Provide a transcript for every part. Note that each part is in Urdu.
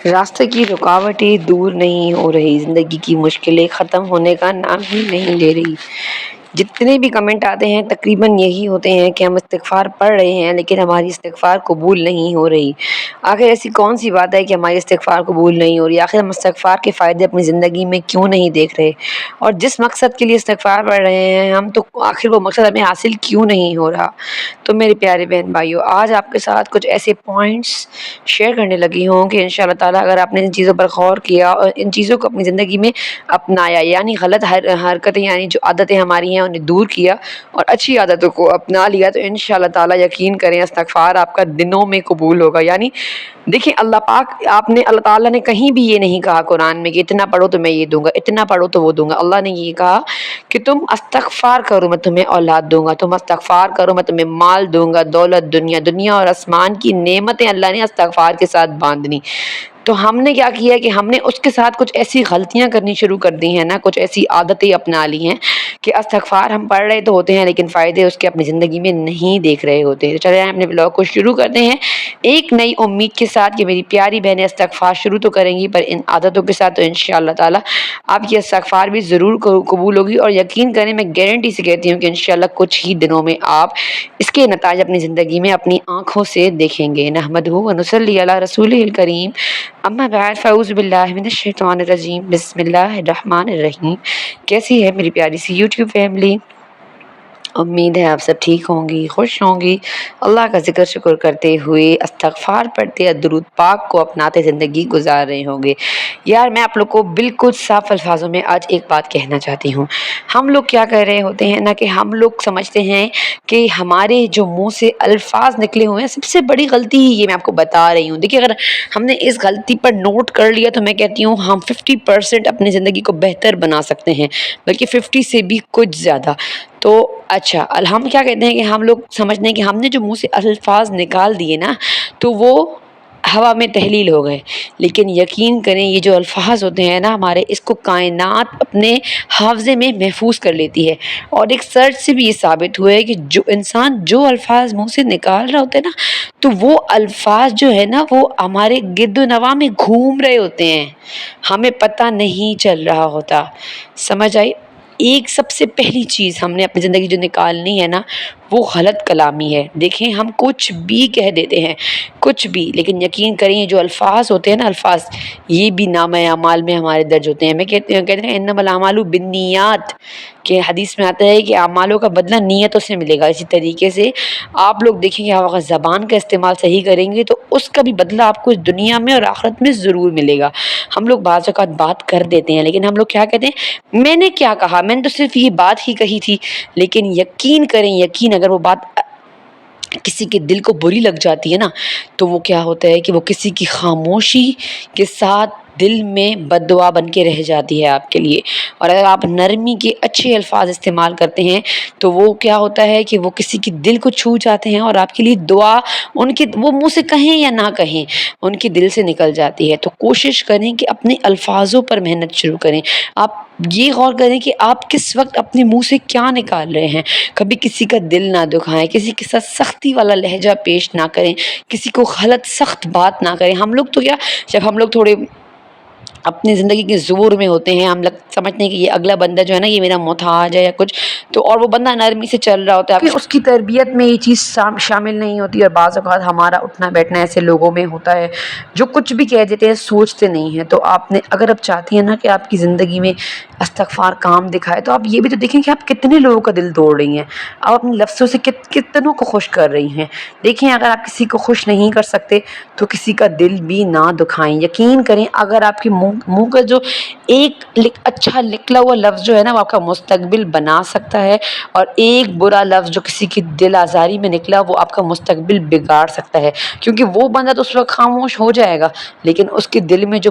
راستے کی رکاوٹیں دور نہیں ہو رہی، زندگی کی مشکلیں ختم ہونے کا نام ہی نہیں لے رہی۔ جتنے بھی کمنٹ آتے ہیں تقریباً یہی ہوتے ہیں کہ ہم استغفار پڑھ رہے ہیں لیکن ہماری استغفار قبول نہیں ہو رہی۔ آخر ایسی کون سی بات ہے کہ ہماری استغفار قبول نہیں ہو رہی؟ آخر ہم استغفار کے فائدے اپنی زندگی میں کیوں نہیں دیکھ رہے؟ اور جس مقصد کے لیے استغفار پڑھ رہے ہیں ہم، تو آخر وہ مقصد ہمیں حاصل کیوں نہیں ہو رہا؟ تو میرے پیارے بہن بھائیوں، آج آپ کے ساتھ کچھ ایسے پوائنٹس شیئر کرنے لگی ہوں کہ انشاءاللہ تعالیٰ اگر آپ نے ان چیزوں پر غور کیا اور ان چیزوں کو اپنی زندگی میں اپنایا، یعنی غلط حرکتیں یعنی جو عادتیں ہماری ہیں انہیں دور کیا اور اچھی عادتوں کو اپنا لیا، تو انشاءاللہ تعالیٰ یقین کریں استغفار آپ کا دنوں میں قبول ہوگا۔ یعنی دیکھیں اللہ تعالیٰ نے کہیں بھی یہ نہیں کہا قرآن میں کہ اتنا پڑھو تو میں یہ دوں گا، اتنا پڑھو تو وہ دوں گا۔ اللہ نے یہ کہا کہ تم استغفار کرو میں تمہیں اولاد دوں گا، تم استغفار کرو میں تمہیں مال دوں گا، دولت، دنیا اور آسمان کی نعمتیں اللہ نے استغفار کے ساتھ باندھنی۔ تو ہم نے کیا کیا کہ ہم نے اس کے ساتھ کچھ ایسی غلطیاں کرنی شروع کر دی ہیں نا، کچھ ایسی عادتیں اپنا لی ہیں کہ استغفار ہم پڑھ رہے تو ہوتے ہیں لیکن فائدے اس کے اپنی زندگی میں نہیں دیکھ رہے ہوتے۔ تو چلیں اپنے بلاگ کو شروع کرتے ہیں ایک نئی امید کے ساتھ کہ میری پیاری بہنیں استغفار شروع تو کریں گی پر ان عادتوں کے ساتھ، تو انشاءاللہ تعالیٰ آپ کی استغفار بھی ضرور قبول ہوگی۔ اور یقین کریں میں گارنٹی سے کہتی ہوں کہ انشاءاللہ کچھ ہی دنوں میں آپ اس کے نتائج اپنی زندگی میں اپنی آنکھوں سے دیکھیں گے۔ نحمدہ و نصلی علی رسولہ الکریم، اما بعد فاعوذ باللہ من الشیطان الرجیم، بسم اللہ الرحمن الرحیم۔ کیسی ہے میری پیاری سی یوٹیوب فیملی؟ امید ہے آپ سب ٹھیک ہوں گی، خوش ہوں گی، اللہ کا ذکر شکر کرتے ہوئے، استغفار پڑھتے، درود پاک کو اپناتے زندگی گزار رہے ہوں گے۔ یار میں آپ لوگ کو بالکل صاف الفاظوں میں آج ایک بات کہنا چاہتی ہوں۔ ہم لوگ کیا کر رہے ہوتے ہیں نا کہ ہم لوگ سمجھتے ہیں کہ ہمارے جو منہ سے الفاظ نکلے ہوئے ہیں، سب سے بڑی غلطی ہی یہ میں آپ کو بتا رہی ہوں۔ دیکھیے اگر ہم نے اس غلطی پر نوٹ کر لیا تو میں کہتی ہوں ہم 50% اپنی زندگی کو بہتر بنا سکتے ہیں، بلکہ 50 سے بھی کچھ زیادہ۔ تو اچھا ہم کیا کہتے ہیں کہ ہم لوگ سمجھتے ہیں کہ ہم نے جو منہ سے الفاظ نکال دیے نا تو وہ ہوا میں تحلیل ہو گئے، لیکن یقین کریں یہ جو الفاظ ہوتے ہیں نا ہمارے، اس کو کائنات اپنے حافظے میں محفوظ کر لیتی ہے۔ اور ایک سرچ سے بھی یہ ثابت ہوا ہے کہ جو انسان جو الفاظ منہ سے نکال رہا ہوتا ہے نا، تو وہ الفاظ جو ہے نا وہ ہمارے گرد و نواح میں گھوم رہے ہوتے ہیں، ہمیں پتہ نہیں چل رہا ہوتا۔ سمجھ آئی؟ ایک سب سے پہلی چیز ہم نے اپنی زندگی جو نکالنی ہے نا وہ غلط کلامی ہے۔ دیکھیں ہم کچھ بھی کہہ دیتے ہیں، کچھ بھی، لیکن یقین کریں یہ جو الفاظ ہوتے ہیں نا، الفاظ یہ بھی نامہ اعمال میں ہمارے درج ہوتے ہیں۔ میں کہتے ہیں انما الاعمال بالنیات، کہ حدیث میں آتا ہے کہ اعمالوں کا بدلہ نیتوں سے ملے گا۔ اسی طریقے سے آپ لوگ دیکھیں گے آپ اگر زبان کا استعمال صحیح کریں گے تو اس کا بھی بدلہ آپ کو اس دنیا میں اور آخرت میں ضرور ملے گا۔ ہم لوگ بعض اوقات بات کر دیتے ہیں لیکن ہم لوگ کیا کہتے ہیں، میں نے کیا کہا، میں نے تو صرف یہ بات ہی کہی تھی۔ لیکن یقین کریں، یقین اگر وہ بات کسی کے دل کو بری لگ جاتی ہے نا تو وہ کیا ہوتا ہے کہ وہ کسی کی خاموشی کے ساتھ دل میں بد دعا بن کے رہ جاتی ہے آپ کے لیے۔ اور اگر آپ نرمی کے اچھے الفاظ استعمال کرتے ہیں تو وہ کیا ہوتا ہے کہ وہ کسی کے دل کو چھو جاتے ہیں اور آپ کے لیے دعا ان کے وہ منہ سے کہیں یا نہ کہیں ان کے دل سے نکل جاتی ہے۔ تو کوشش کریں کہ اپنے الفاظوں پر محنت شروع کریں۔ آپ یہ غور کریں کہ آپ کس وقت اپنے منہ سے کیا نکال رہے ہیں۔ کبھی کسی کا دل نہ دکھائیں، کسی کے ساتھ سختی والا لہجہ پیش نہ کریں، کسی کو غلط سخت بات نہ کریں۔ ہم لوگ تو کیا، جب ہم لوگ تھوڑے اپنی زندگی کے زور میں ہوتے ہیں، ہم سمجھتے ہیں کہ یہ اگلا بندہ جو ہے نا یہ میرا محتاج ہے یا کچھ، تو اور وہ بندہ نرمی سے چل رہا ہوتا ہے، اس کی تربیت میں یہ چیز شامل نہیں ہوتی۔ اور بعض اوقات ہمارا اٹھنا بیٹھنا ایسے لوگوں میں ہوتا ہے جو کچھ بھی کہہ دیتے ہیں، سوچتے نہیں ہیں۔ تو آپ نے اگر آپ چاہتی ہیں نا کہ آپ کی زندگی میں استغفار کام دکھائے تو آپ یہ بھی تو دیکھیں کہ آپ کتنے لوگوں کا دل توڑ رہی ہیں، آپ اپنے لفظوں سے کتنوں کو خوش کر رہی ہیں۔ دیکھیں اگر آپ کسی کو خوش نہیں کر سکتے تو کسی کا دل بھی نہ دکھائیں۔ یقین کریں اگر آپ کے منہ کا جو ایک اچھا نکلا ہوا لفظ جو ہے نا وہ آپ کا مستقبل بنا سکتا ہے، اور ایک برا لفظ جو کسی کی دل آزاری میں نکلا وہ آپ کا مستقبل بگاڑ سکتا ہے، کیونکہ وہ بندہ تو اس وقت خاموش ہو جائے گا لیکن اس کے دل میں جو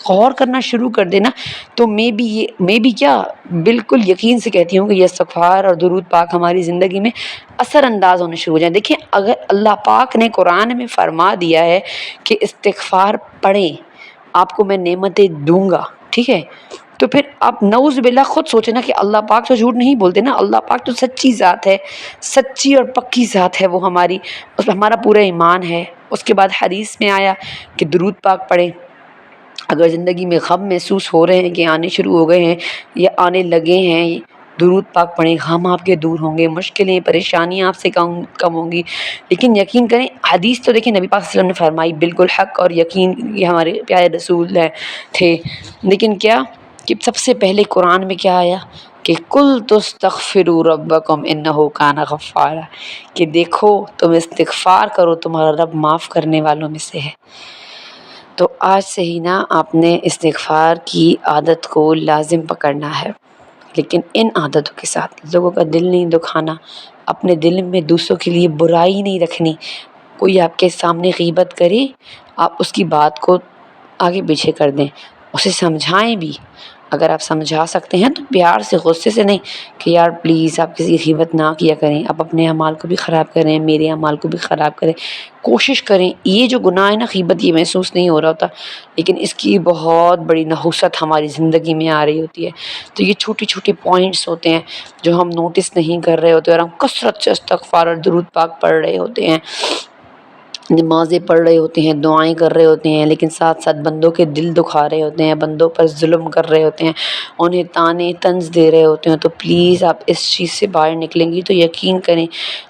غور کرنا شروع کر دینا تو میں بھی کیا بالکل یقین سے کہتی ہوں کہ یہ استغفار اور درود پاک ہماری زندگی میں اثر انداز ہونے شروع ہو جائیں۔ دیکھیں اگر اللہ پاک نے قرآن میں فرما دیا ہے کہ استغفار پڑھیں آپ کو میں نعمتیں دوں گا، ٹھیک ہے، تو پھر آپ نعوذ باللہ خود سوچیں نا کہ اللہ پاک تو جھوٹ نہیں بولتے نا، اللہ پاک تو سچی ذات ہے، سچی اور پکی ذات ہے وہ ہماری، اس پہ ہمارا پورا ایمان ہے۔ اس کے بعد حدیث میں آیا کہ درود پاک پڑھیں۔ اگر زندگی میں غم محسوس ہو رہے ہیں کہ آنے شروع ہو گئے ہیں یا آنے لگے ہیں، درود پاک پڑھیں، غم آپ کے دور ہوں گے، مشکلیں پریشانیاں آپ سے کم ہوں گی۔ لیکن یقین کریں حدیث تو دیکھیں نبی پاک صلی اللہ علیہ وسلم نے فرمائی، بالکل حق اور یقین، یہ ہمارے پیارے رسول تھے، لیکن کیا کہ سب سے پہلے قرآن میں کیا آیا کہ قُلْ تُسْتَغْفِرُوا رَبَّكُمْ إِنَّهُ كَانَ غَفَّارًا، کہ دیکھو تم استغفار کرو تمہارا رب معاف کرنے والوں میں سے ہے۔ تو آج سے ہی نا آپ نے استغفار کی عادت کو لازم پکڑنا ہے، لیکن ان عادتوں کے ساتھ لوگوں کا دل نہیں دکھانا، اپنے دل میں دوسروں کے لیے برائی نہیں رکھنی۔ کوئی آپ کے سامنے غیبت کرے آپ اس کی بات کو آگے پیچھے کر دیں، اسے سمجھائیں بھی، اگر آپ سمجھا سکتے ہیں تو پیار سے، غصے سے نہیں کہ یار پلیز آپ کسی کی غیبت نہ کیا کریں، آپ اپنے اعمال کو بھی خراب کریں، میرے اعمال کو بھی خراب کریں، کوشش کریں۔ یہ جو گناہ ہے نا غیبت، یہ محسوس نہیں ہو رہا ہوتا، لیکن اس کی بہت بڑی نحوست ہماری زندگی میں آ رہی ہوتی ہے۔ تو یہ چھوٹی چھوٹی پوائنٹس ہوتے ہیں جو ہم نوٹس نہیں کر رہے ہوتے اور ہم کثرت سے استغفار اور درود پاک پڑھ رہے ہوتے ہیں، نمازیں پڑھ رہے ہوتے ہیں، دعائیں کر رہے ہوتے ہیں، لیکن ساتھ ساتھ بندوں کے دل دکھا رہے ہوتے ہیں، بندوں پر ظلم کر رہے ہوتے ہیں، انہیں طعنے طنز دے رہے ہوتے ہیں۔ تو پلیز آپ اس چیز سے باہر نکلیں گی تو یقین کریں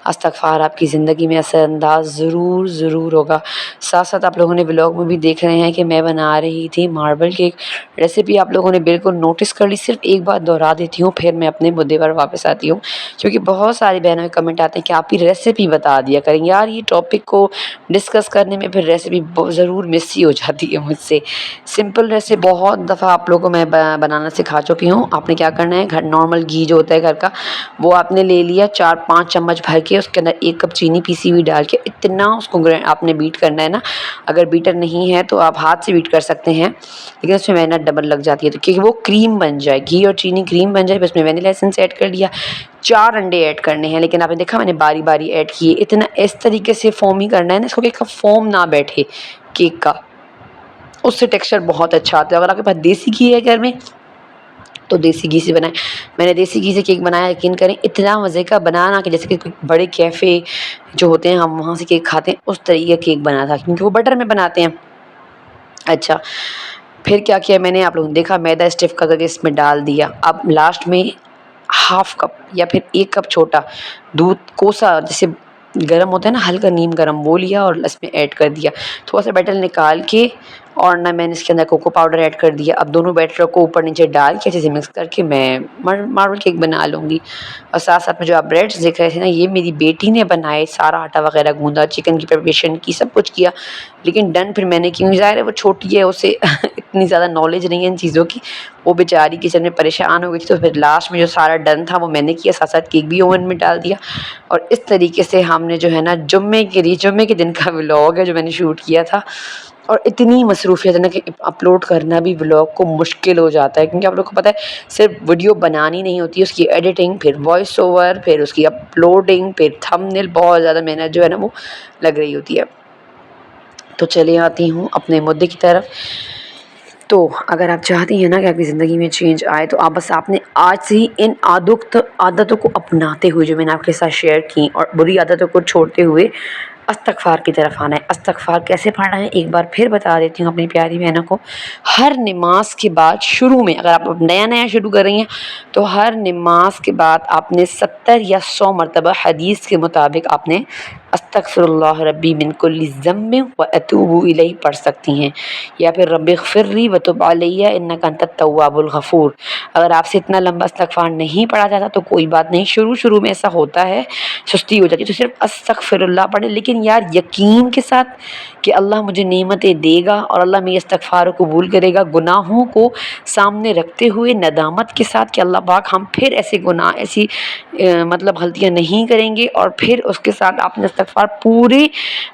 استغفار آپ کی زندگی میں اثر انداز ضرور ہوگا۔ ساتھ ساتھ آپ لوگوں نے ولاگ میں بھی دیکھ رہے ہیں کہ میں بنا رہی تھی ماربل کیک ریسیپی، آپ لوگوں نے بالکل نوٹس کر لی۔ صرف ایک بات دہرا دیتی ہوں پھر میں اپنے مدعے پر واپس آتی ہوں، کیونکہ بہت ساری بہنوں کے کمنٹ آتے ہیں کہ آپ کی ریسیپی بتا دیا کریں۔ یار یہ ٹاپک کو ڈسکس کرنے میں پھر ریسیپی ضرور مس ہی ہو جاتی ہے مجھ سے۔ سمپل ریسیپی بہت دفعہ آپ لوگوں کو میں بنانا سکھا چکی ہوں۔ آپ نے کیا کرنا ہے، گھر نارمل گھی جو ہوتا ہے گھر کا، وہ آپ نے لے لیا 4-5 چمچ بھر کے، اس کے اندر 1 کپ چینی پیسی ہوئی ڈال کے اتنا اس کو آپ نے بیٹ کرنا ہے نا۔ اگر بیٹر نہیں ہے تو آپ ہاتھ سے بیٹ کر سکتے ہیں، لیکن اس میں محنت ڈبل لگ جاتی ہے تو کہ وہ کریم بن جائے، گھی اور چینی کریم بن جائے۔ پھر اس میں وینیلا ایسنس ایڈ کر لیا، 4 انڈے ایڈ کرنے ہیں، لیکن آپ نے دیکھا میں نے باری باری ایڈ کیے۔ اتنا اس طریقے سے فوم ہی کرنا ہے نا اس کو کہ فوم نہ بیٹھے کیک کا، اس سے ٹیکسچر بہت اچھا آتا ہے۔ اگر آپ کے پاس دیسی گھی ہے گھر میں تو دیسی گھی سے بنائیں۔ میں نے دیسی گھی سے کیک بنایا، یقین کریں اتنا مزے کا بنانا کہ جیسے کہ بڑے کیفے جو ہوتے ہیں ہم وہاں سے کیک کھاتے ہیں اس طریقے کا کیک بنا تھا، کیونکہ وہ بٹر میں بناتے ہیں۔ اچھا پھر کیا کیا میں نے، آپ لوگوں نے دیکھا میدا اسٹف کر کے اس میں ڈال دیا۔ اب لاسٹ میں 1/2 کپ یا پھر 1 کپ چھوٹا دودھ کوسا جیسے گرم ہوتا ہے نا، ہلکا نیم گرم، وہ لیا اور اس میں ایڈ کر دیا۔ تھوڑا سا بیٹر نکال کے اور نہ میں نے اس کے اندر کوکو پاؤڈر ایڈ کر دیا۔ اب دونوں بیٹر کو اوپر نیچے ڈال کے اچھے سے مکس کر کے میں ماربل کیک بنا لوں گی۔ اور ساتھ ساتھ میں جو آپ بریڈس دیکھ رہے تھے نا، یہ میری بیٹی نے بنائے، سارا آٹا وغیرہ گوندا، چکن کی پریپریشن کی، سب کچھ کیا، لیکن ڈن پھر میں نے کی۔ ظاہر ہے وہ چھوٹی ہے، اسے اتنی زیادہ نالج نہیں ہے ان چیزوں کی، وہ بیچاری کچن میں پریشان ہو گئی تھی۔ تو پھر لاسٹ میں جو سارا ڈن تھا وہ میں نے کیا، ساتھ ساتھ کیک بھی اوون میں ڈال دیا۔ اور اس طریقے سے ہم نے جو ہے نا جمعے کے دن کا ولاگ ہے جو میں نے شوٹ کیا تھا، اور اتنی مصروفیت ہے نا کہ اپلوڈ کرنا بھی ولاگ کو مشکل ہو جاتا ہے، کیونکہ آپ لوگ کو پتہ ہے صرف ویڈیو بنانی نہیں ہوتی، اس کی ایڈیٹنگ، پھر وائس اوور، پھر اس کی اپلوڈنگ، پھر تھمبنیل، بہت زیادہ محنت جو ہے نا وہ لگ رہی ہوتی ہے۔ تو چلے آتی ہوں اپنے مدعے کی طرف۔ تو اگر آپ چاہتی ہیں نا کہ آپ کی زندگی میں چینج آئے تو آپ بس آپ نے آج سے ہی ان عادتوں کو اپناتے ہوئے جو میں نے آپ کے ساتھ شیئر کی اور بری عادتوں کو چھوڑتے ہوئے استغفار کی طرف آنا ہے۔ استغفار کیسے پڑھنا ہے ایک بار پھر بتا دیتی ہوں اپنی پیاری بہنوں کو۔ ہر نماز کے بعد شروع میں، اگر آپ نیا شروع کر رہی ہیں تو ہر نماز کے بعد آپ نے 70 یا 100 مرتبہ حدیث کے مطابق آپ نے استغفر اللہ ربی من کل ذنب واتوب الیہ پڑھ سکتی ہیں، یا پھر رب اغفر لی وتب علی انک انت التواب الغفور۔ اگر آپ سے اتنا لمبا استغفار نہیں پڑھا جاتا تو کوئی بات نہیں، شروع میں ایسا ہوتا ہے، سستی ہو جاتی ہے، تو صرف استغفر اللہ پڑھیں، لیکن لیکن یار یقین کے ساتھ کہ اللہ مجھے نعمتیں دے گا اور اللہ میرے استغفار کو قبول کرے گا، گناہوں کو سامنے رکھتے ہوئے ندامت کے ساتھ کہ اللہ پاک ہم پھر ایسے گناہ ایسی مطلب غلطیاں نہیں کریں گے، اور پھر اس کے ساتھ آپ نے استغفار پوری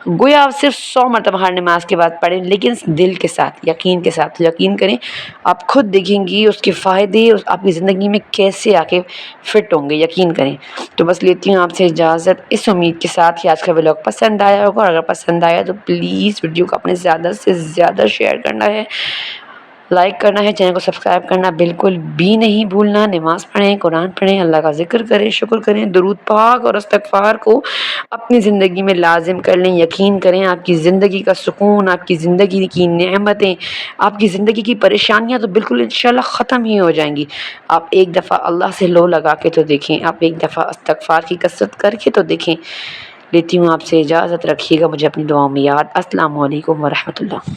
گویا صرف 100 مرتبہ ہر نماز کے بعد پڑھیں، لیکن دل کے ساتھ، یقین کے ساتھ. یقین کریں آپ خود دیکھیں گی اس کے فائدے آپ کی زندگی میں کیسے آ کے فٹ ہوں گے، یقین کریں. تو بس لیتی ہوں آپ سے اجازت اس امید کے ساتھ کہ آج کا ولاگ پسند آیا ہوگا، اور اگر پسند آیا تو پلیز ویڈیو کو اپنے زیادہ سے زیادہ شیئر کرنا ہے، لائک کرنا ہے، چینل کو سبسکرائب کرنا بالکل بھی نہیں بھولنا. نماز پڑھیں، قرآن پڑھیں، اللہ کا ذکر کریں، شکر کریں، درود پاک اور استغفار کو اپنی زندگی میں لازم کر لیں. یقین کریں آپ کی زندگی کا سکون، آپ کی زندگی کی نعمتیں، آپ کی زندگی کی پریشانیاں تو بالکل انشاءاللہ ختم ہی ہو جائیں گی. آپ ایک دفعہ اللہ سے لو لگا کے تو دیکھیں، آپ ایک دفعہ استغفار کی کثرت کر کے تو دیکھیں. لیتی ہوں آپ سے اجازت، رکھیے گا مجھے اپنی دعاؤں میں یاد. السلام علیکم ورحمۃ اللہ.